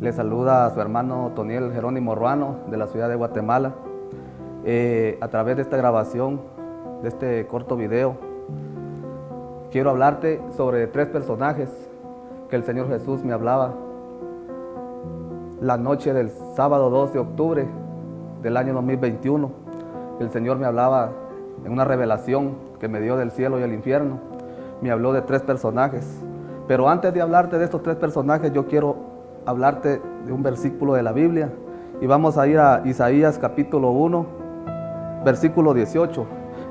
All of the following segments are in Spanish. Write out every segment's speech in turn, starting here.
Le saluda a su hermano Toniel Jerónimo Ruano de la ciudad de Guatemala. A través de esta grabación, de este corto video, quiero hablarte sobre 3 personajes que el Señor Jesús me hablaba la noche del sábado 2 de octubre del año 2021. El Señor me hablaba en una revelación que me dio del cielo y el infierno. Me habló de 3 personajes. Pero antes de hablarte de estos 3 personajes, yo quiero hablarte de un versículo de la Biblia. Y vamos a ir a Isaías capítulo 1, versículo 18.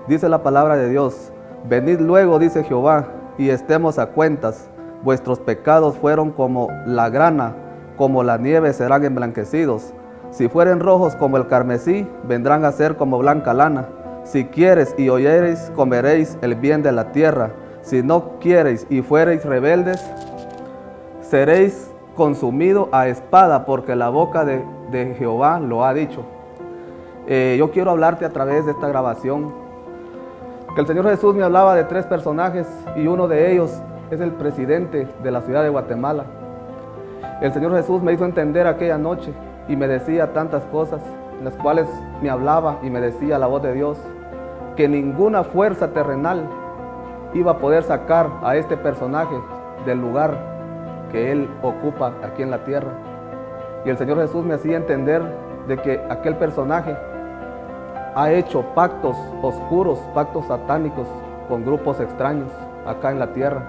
Dice la palabra de Dios: venid luego, dice Jehová, y estemos a cuentas. Vuestros pecados fueron como la grana, como la nieve serán emblanquecidos. Si fueren rojos como el carmesí, vendrán a ser como blanca lana. Si quieres y oyereis, comeréis el bien de la tierra. Si no quiereis y fuereis rebeldes, seréis consumido a espada, porque la boca de Jehová lo ha dicho. Yo quiero hablarte a través de esta grabación que el Señor Jesús me hablaba de 3 personajes, y uno de ellos es el presidente de la ciudad de Guatemala. El Señor Jesús me hizo entender aquella noche y me decía tantas cosas, en las cuales me hablaba y me decía la voz de Dios, que ninguna fuerza terrenal iba a poder sacar a este personaje del lugar que él ocupa aquí en la tierra. Y el Señor Jesús me hacía entender de que aquel personaje ha hecho pactos oscuros, pactos satánicos con grupos extraños acá en la tierra.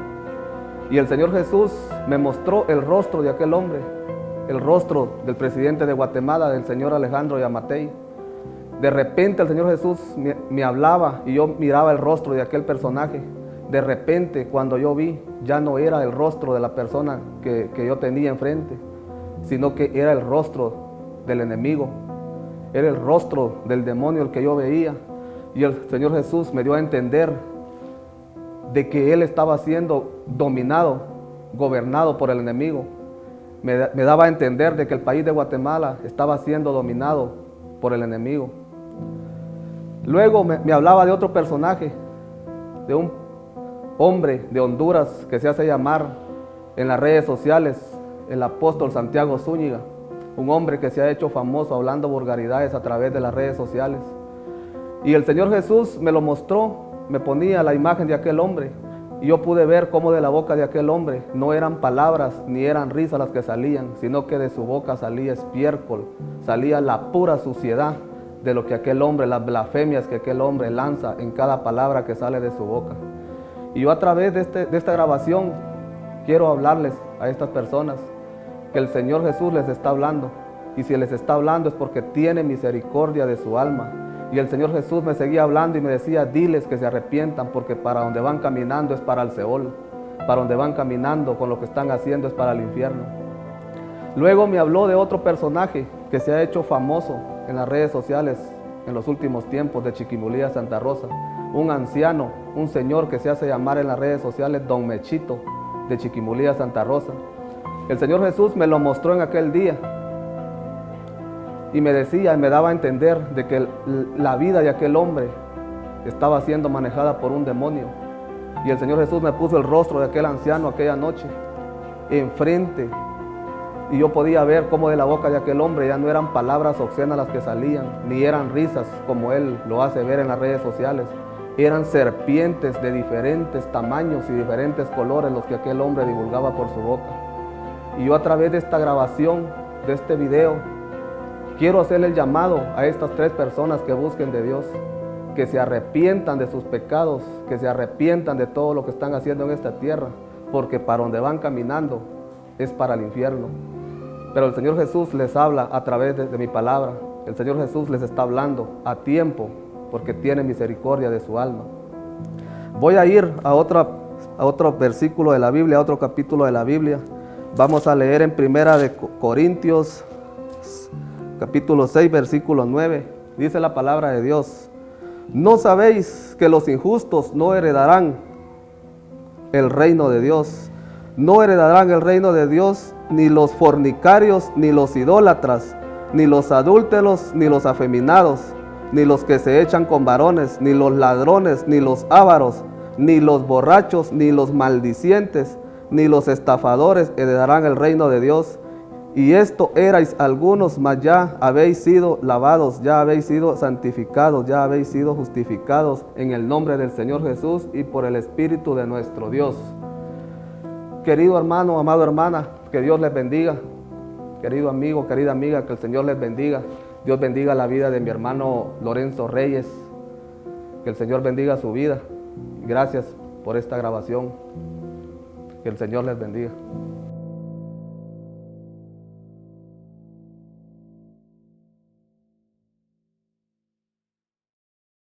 Y el Señor Jesús me mostró el rostro de aquel hombre, el rostro del presidente de Guatemala, del señor Alejandro Yamatei. De repente el Señor Jesús me hablaba y yo miraba el rostro de aquel personaje. De repente, cuando yo vi, ya no era el rostro de la persona que yo tenía enfrente, sino que era el rostro del enemigo, era el rostro del demonio el que yo veía. Y el Señor Jesús me dio a entender de que él estaba siendo dominado, gobernado por el enemigo. Me daba a entender de que el país de Guatemala estaba siendo dominado por el enemigo. Luego me hablaba de otro personaje, de un hombre de Honduras que se hace llamar en las redes sociales el apóstol Santiago Zúñiga, un hombre que se ha hecho famoso hablando vulgaridades a través de las redes sociales. Y el Señor Jesús me lo mostró, me ponía la imagen de aquel hombre, y yo pude ver cómo de la boca de aquel hombre no eran palabras ni eran risas las que salían, sino que de su boca salía estiércol, salía la pura suciedad de lo que aquel hombre, las blasfemias que aquel hombre lanza en cada palabra que sale de su boca. Y yo a través de esta grabación quiero hablarles a estas personas que el Señor Jesús les está hablando. Y si les está hablando es porque tiene misericordia de su alma. Y el Señor Jesús me seguía hablando y me decía: diles que se arrepientan, porque para donde van caminando es para el Seol. Para donde van caminando con lo que están haciendo es para el infierno. Luego me habló de otro personaje que se ha hecho famoso en las redes sociales en los últimos tiempos, de Chiquimulía, Santa Rosa. Un anciano, un señor que se hace llamar en las redes sociales Don Mechito, de Chiquimulía, Santa Rosa. El Señor Jesús me lo mostró en aquel día y me decía y me daba a entender de que la vida de aquel hombre estaba siendo manejada por un demonio. Y el Señor Jesús me puso el rostro de aquel anciano aquella noche enfrente, y yo podía ver cómo de la boca de aquel hombre ya no eran palabras obscenas las que salían, ni eran risas como él lo hace ver en las redes sociales. Eran serpientes de diferentes tamaños y diferentes colores los que aquel hombre divulgaba por su boca. Y yo a través de esta grabación, de este video, quiero hacerle el llamado a estas 3 personas que busquen de Dios, que se arrepientan de sus pecados, que se arrepientan de todo lo que están haciendo en esta tierra, porque para donde van caminando es para el infierno. Pero el Señor Jesús les habla a través de mi palabra. El Señor Jesús les está hablando a tiempo, porque tiene misericordia de su alma. Voy a ir a otro versículo de la Biblia, a otro capítulo de la Biblia. Vamos a leer en Primera de Corintios, capítulo 6, versículo 9. Dice la palabra de Dios: ¿no sabéis que los injustos no heredarán el reino de Dios? No heredarán el reino de Dios ni los fornicarios, ni los idólatras, ni los adúlteros, ni los afeminados, ni los que se echan con varones, ni los ladrones, ni los ávaros, ni los borrachos, ni los maldicientes, ni los estafadores heredarán el reino de Dios. Y esto erais algunos, mas ya habéis sido lavados, ya habéis sido santificados, ya habéis sido justificados en el nombre del Señor Jesús y por el Espíritu de nuestro Dios. Querido hermano, amado hermana, que Dios les bendiga. Querido amigo, querida amiga, que el Señor les bendiga. Dios bendiga la vida de mi hermano Lorenzo Reyes. Que el Señor bendiga su vida. Gracias por esta grabación. Que el Señor les bendiga.